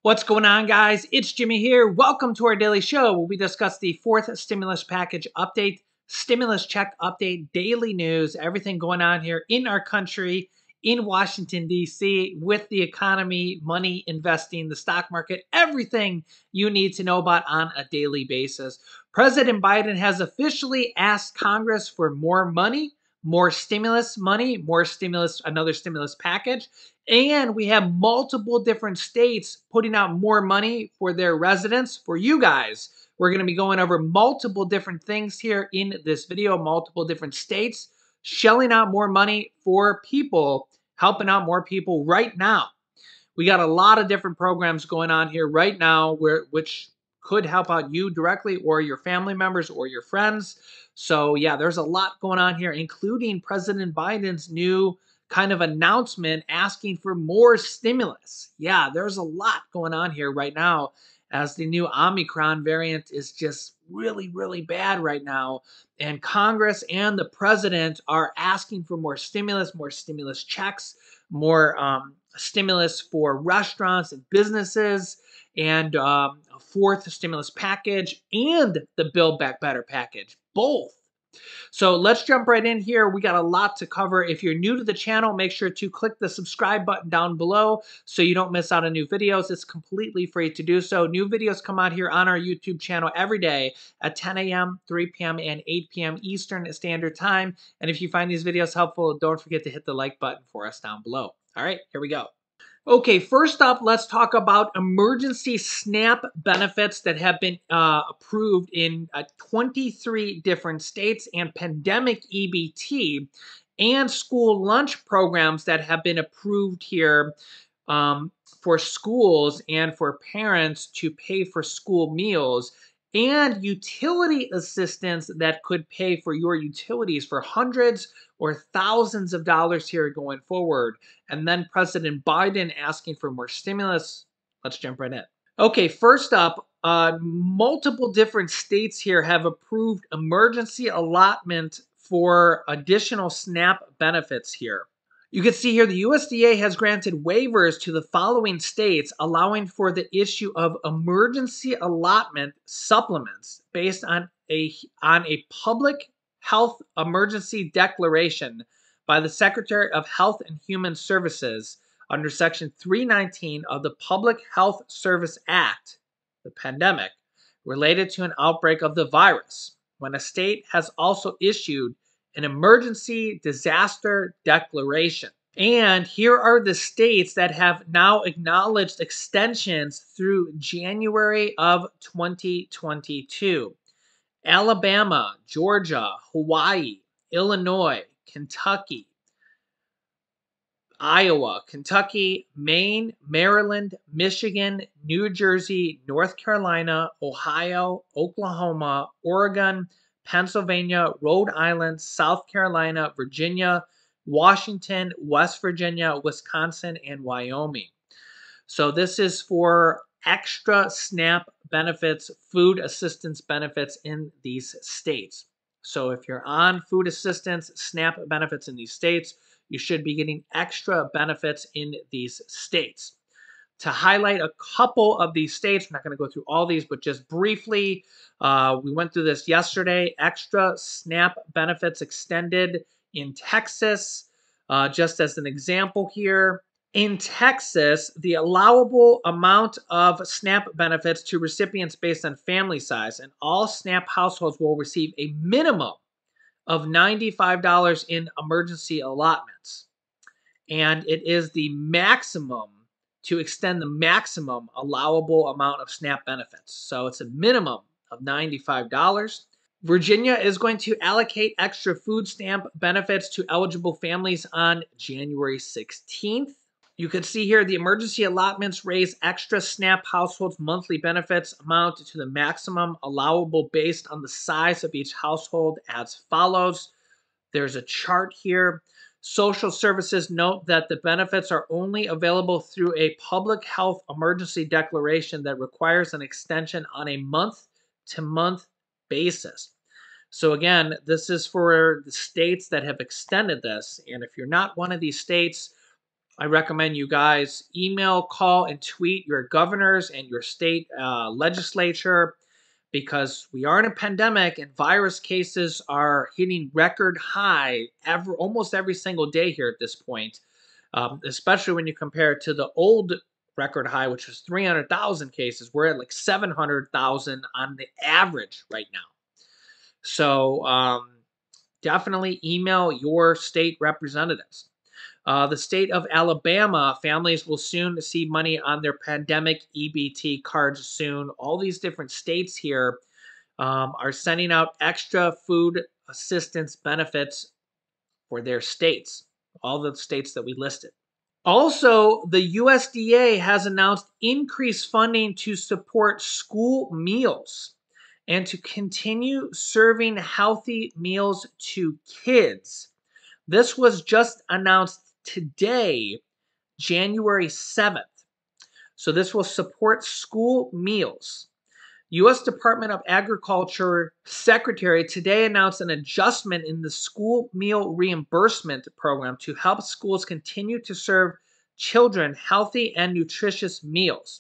What's going on, guys? It's Jimmy here. Welcome to our daily show where we discuss the fourth stimulus package update, stimulus check update, daily news, everything going on here in our country, in Washington, D.C., with the economy, money, investing, the stock market, everything you need to know about on a daily basis. President Biden has officially asked Congress for more money, more stimulus money, more stimulus, another stimulus package. And we have multiple different states putting out more money for their residents, for you guys. We're going to be going over multiple different things here in this video, multiple different states shelling out more money for people, helping out more people right now. We got a lot of different programs going on here right now which could help out you directly or your family members or your friends. So yeah, there's a lot going on here, including President Biden's new kind of announcement asking for more stimulus. Yeah, there's a lot going on here right now as the new Omicron variant is just really, really bad right now. And Congress and the president are asking for more stimulus checks, more stimulus for restaurants and businesses, and a fourth stimulus package and the Build Back Better package, both. So let's jump right in here. We got a lot to cover. If you're new to the channel, make sure to click the subscribe button down below so you don't miss out on new videos. It's completely free to do so. New videos come out here on our YouTube channel every day at 10 a.m., 3 p.m., and 8 p.m. Eastern Standard Time. And if you find these videos helpful, don't forget to hit the like button for us down below. All right, here we go. Okay, first up, let's talk about emergency SNAP benefits that have been approved in 23 different states, and pandemic EBT and school lunch programs that have been approved here for schools and for parents to pay for school meals, and utility assistance that could pay for your utilities for hundreds or thousands of dollars here going forward. And then President Biden asking for more stimulus. Let's jump right in. Okay, first up, multiple different states here have approved emergency allotment for additional SNAP benefits here. You can see here the USDA has granted waivers to the following states, allowing for the issue of emergency allotment supplements based on a public health emergency declaration by the Secretary of Health and Human Services under Section 319 of the Public Health Service Act, the pandemic, related to an outbreak of the virus, when a state has also issued an emergency disaster declaration. And here are the states that have now acknowledged extensions through January of 2022. Alabama, Georgia, Hawaii, Illinois, Kentucky, Iowa, Kentucky, Maine, Maryland, Michigan, New Jersey, North Carolina, Ohio, Oklahoma, Oregon, Pennsylvania, Rhode Island, South Carolina, Virginia, Washington, West Virginia, Wisconsin, and Wyoming. So this is for extra SNAP benefits, food assistance benefits in these states. So if you're on food assistance, SNAP benefits in these states, you should be getting extra benefits in these states. To highlight a couple of these states, I'm not going to go through all these, but just briefly, we went through this yesterday. Extra SNAP benefits extended in Texas. Just as an example here, in Texas, the allowable amount of SNAP benefits to recipients based on family size, and all SNAP households will receive a minimum of $95 in emergency allotments. And it is the maximum to extend the maximum allowable amount of SNAP benefits. So it's a minimum of $95. Virginia is going to allocate extra food stamp benefits to eligible families on January 16th. You can see here the emergency allotments raise extra SNAP households' monthly benefits amount to the maximum allowable based on the size of each household as follows. There's a chart here. Social services note that the benefits are only available through a public health emergency declaration that requires an extension on a month-to-month basis. So again, this is for the states that have extended this. And if you're not one of these states, I recommend you guys email, call, and tweet your governors and your state legislature because we are in a pandemic and virus cases are hitting record high almost every single day here at this point, especially when you compare it to the old record high, which was 300,000 cases. We're at like 700,000 on the average right now. So definitely email your state representatives. The state of Alabama, families will soon see money on their pandemic EBT cards soon. All these different states here are sending out extra food assistance benefits for their states, all the states that we listed. Also, the USDA has announced increased funding to support school meals and to continue serving healthy meals to kids. This was just announced today, January 7th. So this will support school meals. U.S. Department of Agriculture Secretary today announced an adjustment in the school meal reimbursement program to help schools continue to serve children healthy and nutritious meals.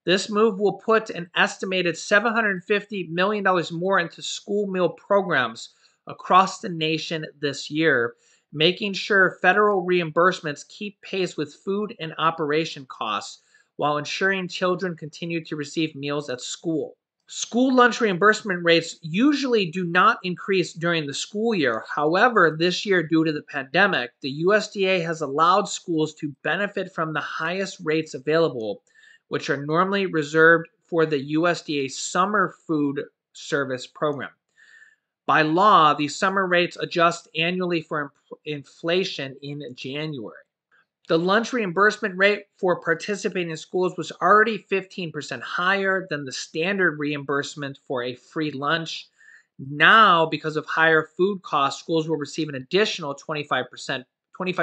This move will put an estimated $750 million more into school meal programs across the nation this year, making sure federal reimbursements keep pace with food and operation costs while ensuring children continue to receive meals at school. School lunch reimbursement rates usually do not increase during the school year. However, this year, due to the pandemic, the USDA has allowed schools to benefit from the highest rates available, which are normally reserved for the USDA Summer Food Service program. By law, these summer rates adjust annually for inflation in January. The lunch reimbursement rate for participating in schools was already 15% higher than the standard reimbursement for a free lunch. Now, because of higher food costs, schools will receive an additional 25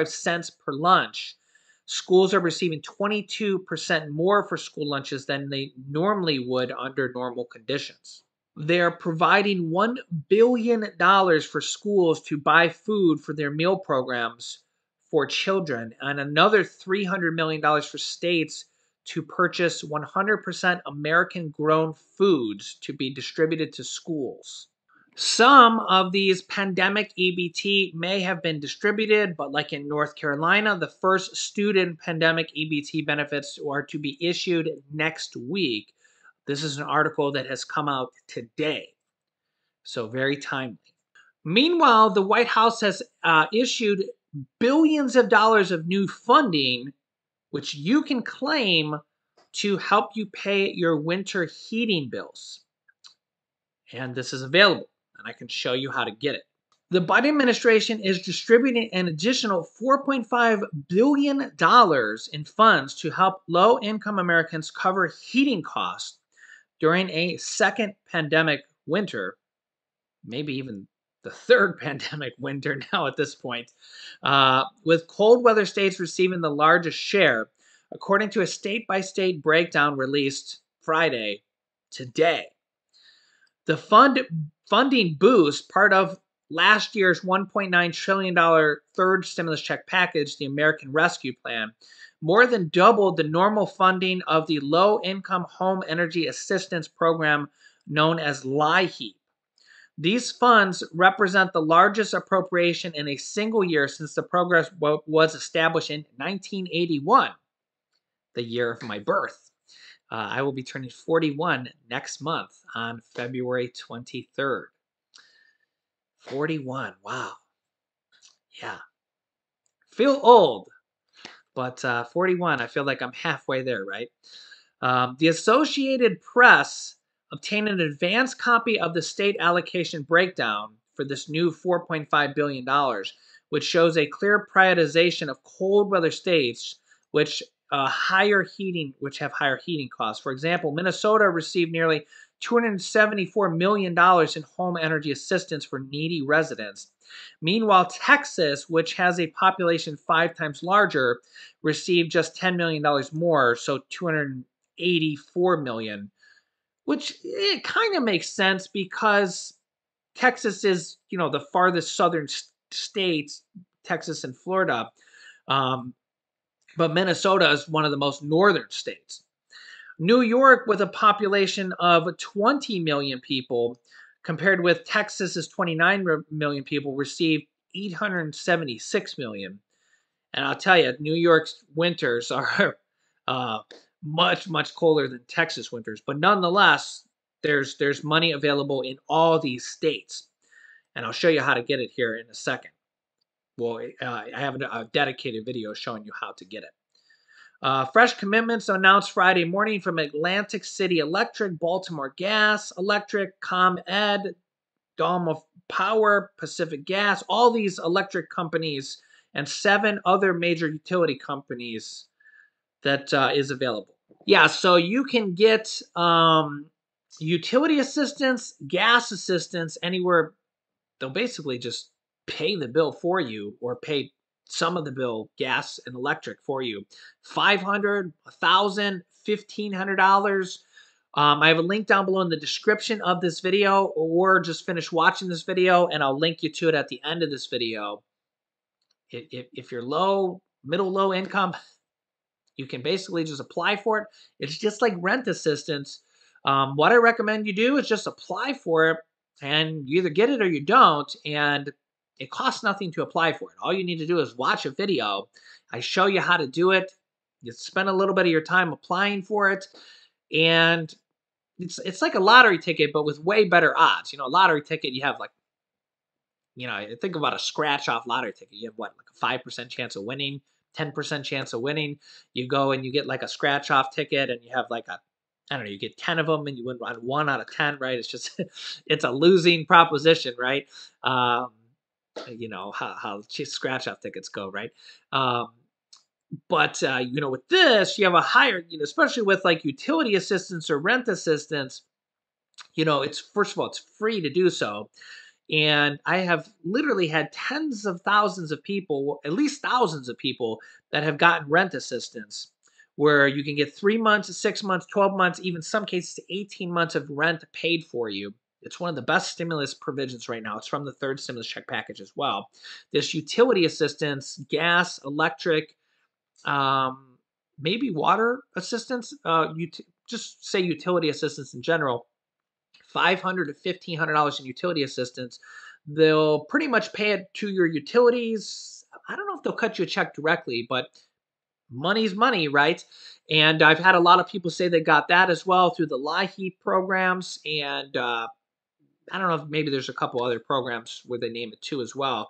cents per lunch. Schools are receiving 22% more for school lunches than they normally would under normal conditions. They're providing $1 billion for schools to buy food for their meal programs for children, and another $300 million for states to purchase 100% American grown foods to be distributed to schools. Some of these pandemic EBT may have been distributed, but like in North Carolina, the first student pandemic EBT benefits are to be issued next week. This is an article that has come out today, so very timely. Meanwhile, the White House has issued billions of dollars of new funding, which you can claim to help you pay your winter heating bills. And this is available, and I can show you how to get it. The Biden administration is distributing an additional $4.5 billion in funds to help low-income Americans cover heating costs during a second pandemic winter, maybe even the third pandemic winter now at this point, with cold weather states receiving the largest share, according to a state-by-state breakdown released Friday today. The funding boost, part of last year's $1.9 trillion third stimulus check package, the American Rescue Plan, more than doubled the normal funding of the Low-Income Home Energy Assistance Program known as LIHEAP. These funds represent the largest appropriation in a single year since the program was established in 1981, the year of my birth. I will be turning 41 next month on February 23rd. 41, wow. Yeah. Feel old, but 41, I feel like I'm halfway there, right? The Associated Press obtained an advance copy of the state allocation breakdown for this new $4.5 billion, which shows a clear prioritization of cold weather states which have higher heating costs. For example, Minnesota received nearly $274 million in home energy assistance for needy residents. Meanwhile, Texas, which has a population 5 times larger, received just $10 million more, so $284 million, which it kind of makes sense because Texas is, the farthest southern states, Texas and Florida. but Minnesota is one of the most northern states. New York, with a population of 20 million people, compared with Texas's 29 million people, received 876 million. And I'll tell you, New York's winters are uh, much, much colder than Texas winters. But nonetheless, there's money available in all these states. And I'll show you how to get it here in a second. Well, I have a dedicated video showing you how to get it. Fresh commitments announced Friday morning from Atlantic City Electric, Baltimore Gas Electric, ComEd, Dome of Power, Pacific Gas, all these electric companies, and 7 other major utility companies that is available. Yeah, so you can get utility assistance, gas assistance, anywhere. They'll basically just pay the bill for you or pay some of the bill, gas and electric for you. $500, $1,000, $1,500. I have a link down below in the description of this video, or just finish watching this video and I'll link you to it at the end of this video. If you're low, middle, low income, you can basically just apply for it. It's just like rent assistance. What I recommend you do is just apply for it, and you either get it or you don't, and it costs nothing to apply for it. All you need to do is watch a video. I show you how to do it. You spend a little bit of your time applying for it, and it's like a lottery ticket, but with way better odds. You know, a lottery ticket, you have like, you know, think about a scratch-off lottery ticket. You have what, like a 5% chance of winning, 10% chance of winning. You go and you get like a scratch-off ticket, and you have like a, I don't know, you get 10 of them and you win on 1 out of 10, right? It's just, it's a losing proposition, right? You know, how scratch-off tickets go, right? But you know, with this, you have a higher, you know, especially with like utility assistance or rent assistance, you know, it's, first of all, it's free to do so. And I have literally had tens of thousands of people, at least thousands of people, that have gotten rent assistance, where you can get 3 months, 6 months, 12 months, even some cases 18 months of rent paid for you. It's one of the best stimulus provisions right now. It's from the 3rd stimulus check package as well. This utility assistance, gas, electric, maybe water assistance, just say utility assistance in general, $500 to $1,500 in utility assistance. They'll pretty much pay it to your utilities. I don't know if they'll cut you a check directly, but money's money, right? And I've had a lot of people say they got that as well through the LIHEAP programs. And I don't know if maybe there's a couple other programs where they name it too as well.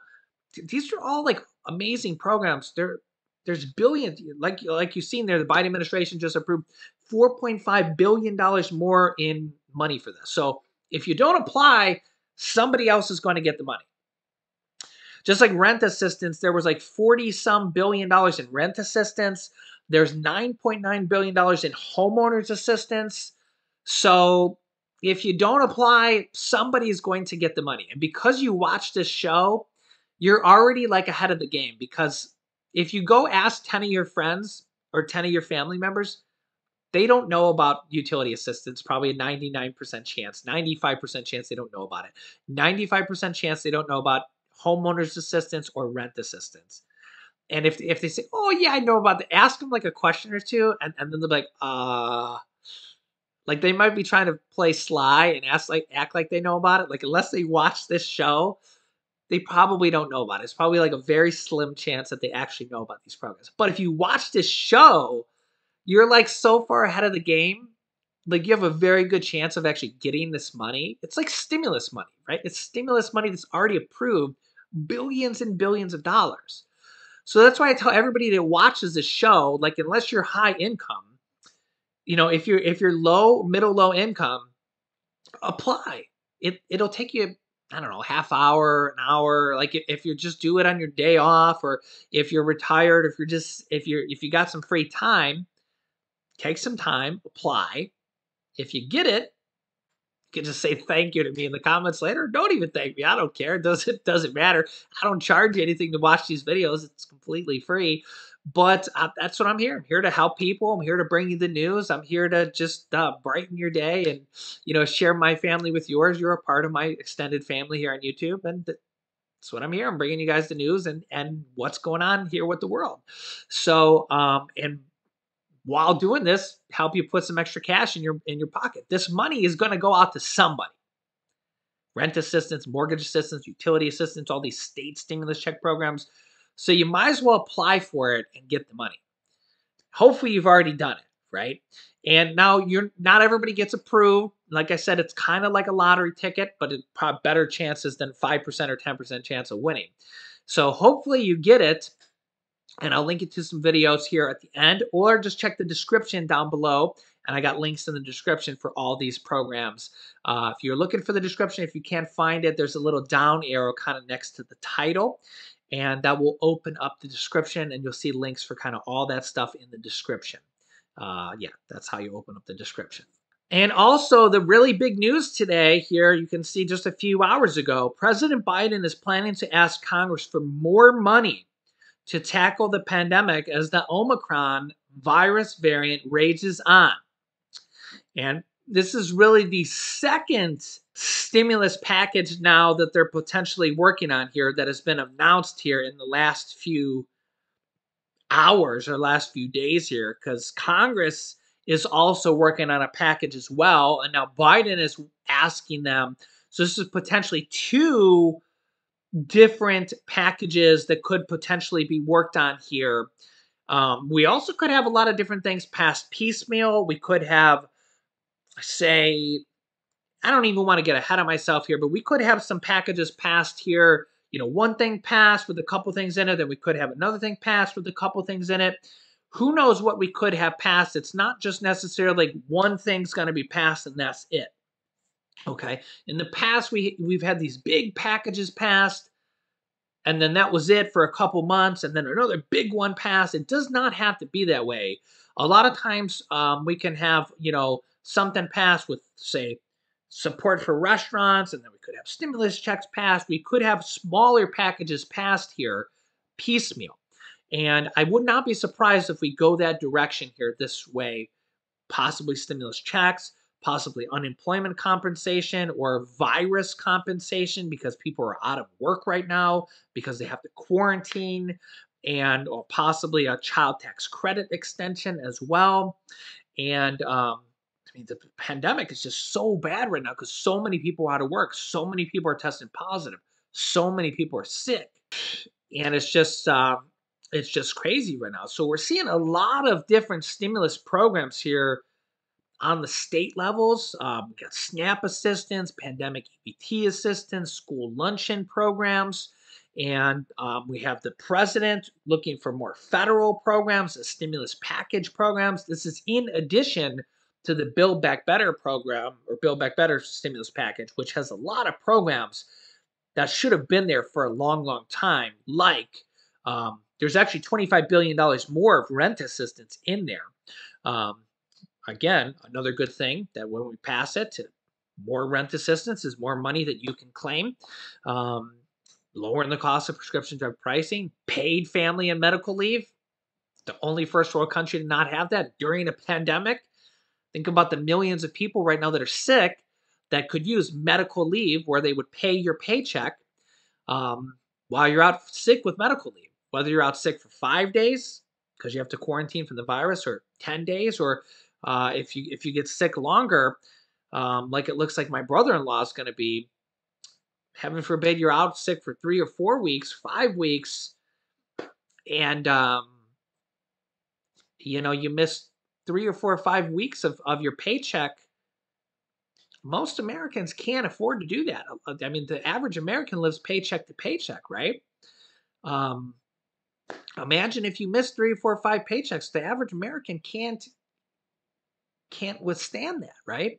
These are all like amazing programs. There's billions, like you've seen there, the Biden administration just approved $4.5 billion more in money for this. So if you don't apply, somebody else is going to get the money. Just like rent assistance, there was like 40 some billion dollars in rent assistance. There's $9.9 billion in homeowners assistance. So if you don't apply, somebody's going to get the money. And because you watch this show, you're already like ahead of the game, because if you go ask 10 of your friends or 10 of your family members, they don't know about utility assistance, probably a 99% chance, 95% chance they don't know about it, 95% chance they don't know about homeowners assistance or rent assistance. And if they say, oh yeah, I know about that, ask them like a question or two, and then they'll be like they might be trying to play sly and act like they know about it. Like, unless they watch this show, they probably don't know about it. It's probably like a very slim chance that they actually know about these programs. But if you watch this show, you're like so far ahead of the game. Like, you have a very good chance of actually getting this money. It's like stimulus money, right? It's stimulus money that's already approved, billions and billions of dollars. So that's why I tell everybody that watches this show, like, unless you're high income, you know, if you're low, middle, low income, apply. It'll take you, I don't know, half hour, an hour. Like, if you just do it on your day off, or if you're retired, if you got some free time, take some time, apply. If you get it, you can just say thank you to me in the comments later. Don't even thank me. I don't care. It doesn't matter. I don't charge you anything to watch these videos. It's completely free. But that's what I'm here. I'm here to help people. I'm here to bring you the news. I'm here to just brighten your day and, you know, share my family with yours. You're a part of my extended family here on YouTube. And That's what I'm here. I'm bringing you guys the news and what's going on here with the world. So, and while doing this, help you put some extra cash in your pocket. This money is going to go out to somebody. Rent assistance, mortgage assistance, utility assistance, all these state stimulus check programs. So you might as well apply for it and get the money. Hopefully you've already done it, right? And now you're not everybody gets approved. Like I said, it's kind of like a lottery ticket, but it's probably better chances than 5% or 10% chance of winning. So hopefully you get it. And I'll link it to some videos here at the end, or just check the description down below. And I got links in the description for all these programs. If you're looking for the description, if you can't find it, there's a little down arrow kind of next to the title. And that will open up the description, and you'll see links for kind of all that stuff in the description. Yeah, that's how you open up the description. And also, the really big news today here, you can see just a few hours ago, President Biden is planning to ask Congress for more money to tackle the pandemic as the Omicron virus variant rages on. And this is really the second stimulus package now that they're potentially working on here that has been announced here in the last few hours or last few days here, because Congress is also working on a package as well. And now Biden is asking them. So this is potentially two different packages that could potentially be worked on here. We also could have a lot of different things passed piecemeal. We could have, say, I don't even want to get ahead of myself here, but we could have some packages passed here. You know, one thing passed with a couple things in it, then we could have another thing passed with a couple things in it. Who knows what we could have passed? It's not just necessarily like one thing's going to be passed and that's it. Okay. In the past, we've had these big packages passed, and then that was it for a couple months, and then another big one passed. It does not have to be that way. A lot of times we can have, something passed with, say, support for restaurants, and then we could have stimulus checks passed. We could have smaller packages passed here, piecemeal. And I would not be surprised if we go that direction here this way, possibly stimulus checks, possibly unemployment compensation or virus compensation because people are out of work right now because they have to quarantine, and or possibly a child tax credit extension as well. And I mean, the pandemic is just so bad right now because so many people are out of work, so many people are testing positive, so many people are sick, and it's just crazy right now. So we're seeing a lot of different stimulus programs here on the state levels. We got SNAP assistance, pandemic EBT assistance, school luncheon programs, and we have the president looking for more federal programs, stimulus package programs. This is in addition to the Build Back Better program or Build Back Better stimulus package, which has a lot of programs that should have been there for a long, long time. Like there's actually $25 billion more of rent assistance in there. Again, another good thing that when we pass it, more rent assistance is more money that you can claim. Lowering the cost of prescription drug pricing, paid family and medical leave. The only first world country to not have that during a pandemic. Think about the millions of people right now that are sick that could use medical leave where they would pay your paycheck while you're out sick with medical leave. Whether you're out sick for 5 days because you have to quarantine from the virus, or 10 days, or if you get sick longer, like it looks like my brother-in-law is going to be, heaven forbid you're out sick for 3 or 4 weeks, 5 weeks, and you miss 3 or 4 or 5 weeks of your paycheck. Most Americans can't afford to do that. I mean, the average American lives paycheck to paycheck, right? Imagine if you miss 3 or 4 or 5 paychecks. The average American can't withstand that, right?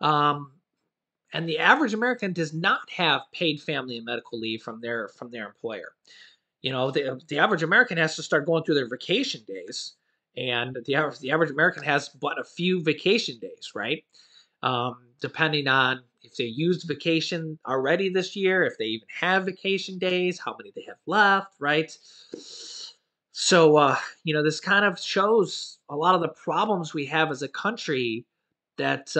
And the average American does not have paid family and medical leave from their employer. The average American has to start going through their vacation days, and the average American has but a few vacation days, right? Depending on if they used vacation already this year, if they even have vacation days, how many they have left, right? So, this kind of shows a lot of the problems we have as a country that,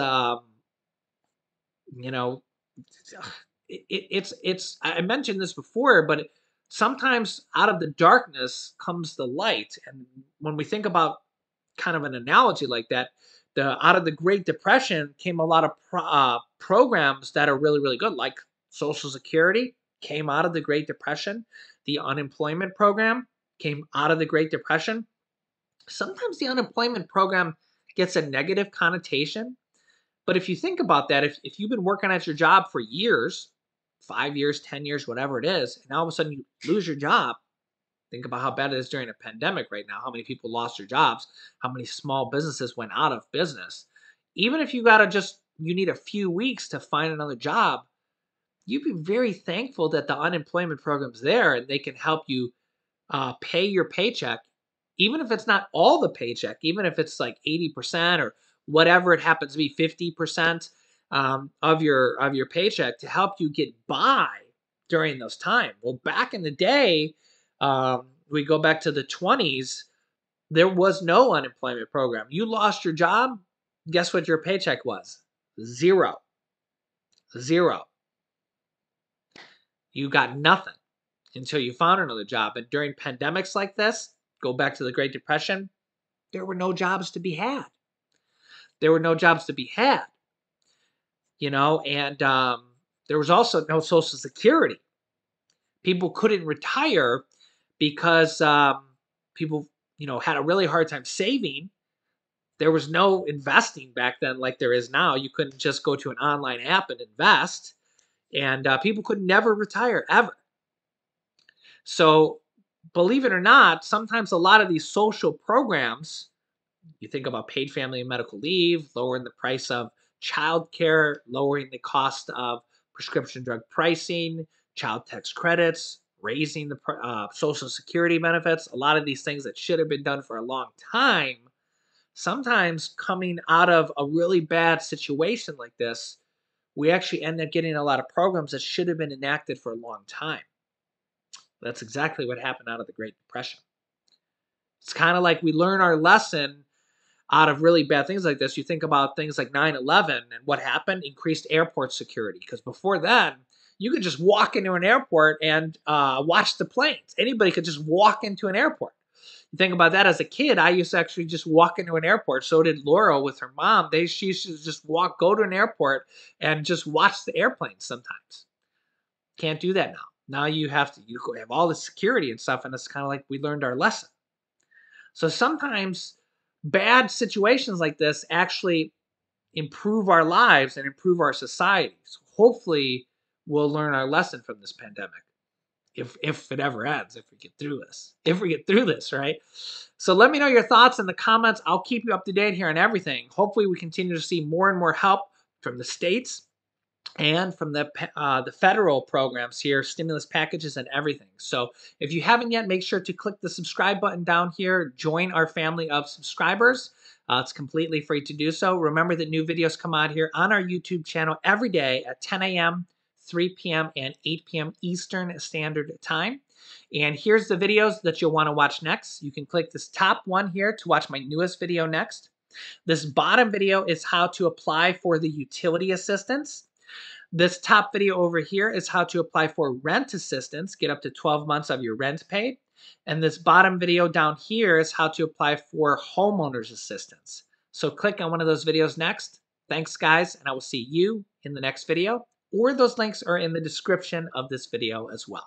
you know, it's I mentioned this before, but sometimes out of the darkness comes the light. And when we think about kind of an analogy like that, the out of the Great Depression came a lot of programs that are really really good, like Social Security came out of the Great Depression. The unemployment program came out of the Great Depression. Sometimes the unemployment program gets a negative connotation, but if you think about that, if you've been working at your job for years, 5 years, 10 years, whatever it is, and all of a sudden you lose your job, think about how bad it is during a pandemic right now, how many people lost their jobs, how many small businesses went out of business. Even if you need a few weeks to find another job, you'd be very thankful that the unemployment program's there and they can help you pay your paycheck, even if it's not all the paycheck, even if it's like 80% or whatever it happens to be, 50% of your paycheck to help you get by during those times. Well, back in the day, we go back to the 20s, there was no unemployment program. You lost your job, guess what your paycheck was? Zero. Zero. You got nothing until you found another job. And during pandemics like this, go back to the Great Depression, there were no jobs to be had. There were no jobs to be had, and there was also no Social Security. People couldn't retire because people, had a really hard time saving. There was no investing back then like there is now. You couldn't just go to an online app and invest, and people could never retire ever. So, believe it or not, sometimes a lot of these social programs, you think about paid family and medical leave, lowering the price of childcare, lowering the cost of prescription drug pricing, child tax credits, raising the Social Security benefits, a lot of these things that should have been done for a long time, sometimes coming out of a really bad situation like this, we actually end up getting a lot of programs that should have been enacted for a long time. That's exactly what happened out of the Great Depression. It's kind of like we learn our lesson out of really bad things like this. You think about things like 9/11 and what happened, increased airport security. Because before then, you could just walk into an airport and watch the planes. Anybody could just walk into an airport. You think about that as a kid, I used to actually just walk into an airport. So did Laura with her mom. She used to just go to an airport and just watch the airplanes sometimes. Can't do that now. Now you have all the security and stuff, and it's kind of like we learned our lesson. So sometimes bad situations like this actually improve our lives and improve our societies. Hopefully, we'll learn our lesson from this pandemic. If it ever ends, if we get through this, right? So let me know your thoughts in the comments. I'll keep you up to date here on everything. Hopefully, we continue to see more and more help from the states and from the federal programs here, stimulus packages and everything. So if you haven't yet, make sure to click the subscribe button down here. Join our family of subscribers. It's completely free to do so. Remember that new videos come out here on our YouTube channel every day at 10 a.m., 3 p.m., and 8 p.m. Eastern Standard Time. And here's the videos that you'll want to watch next. You can click this top one here to watch my newest video next. This bottom video is how to apply for the utility assistance. This top video over here is how to apply for rent assistance, get up to 12 months of your rent paid. And this bottom video down here is how to apply for homeowners assistance. So click on one of those videos next. Thanks, guys, and I will see you in the next video, or those links are in the description of this video as well.